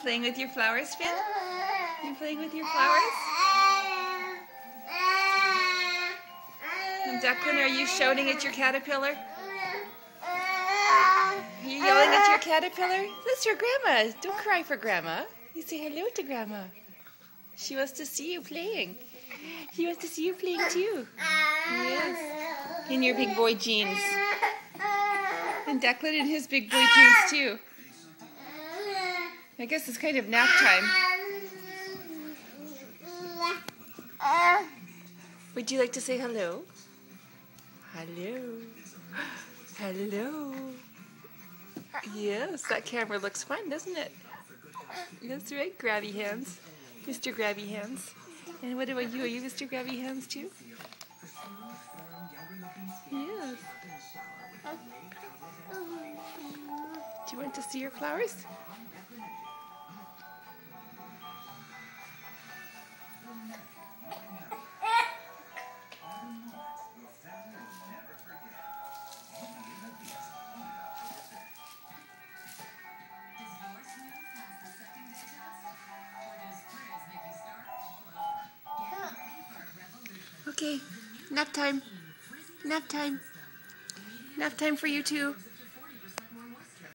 playing with your flowers, Finn? You playing with your flowers? And Declan, are you shouting at your caterpillar? Are you yelling at your caterpillar? That's your grandma. Don't cry for grandma. You say hello to grandma. She wants to see you playing. She wants to see you playing too. Yes. In your big boy jeans. And Declan in his big boy jeans too. I guess it's kind of nap time. Would you like to say hello? Hello. Hello. Yes, that camera looks fun, doesn't it? That's right, Grabby Hands. Mr. Grabby Hands. And what about you? Are you Mr. Grabby Hands too? Yes. Do you want to see your flowers? Okay, nap time. Nap time. Nap time for you too.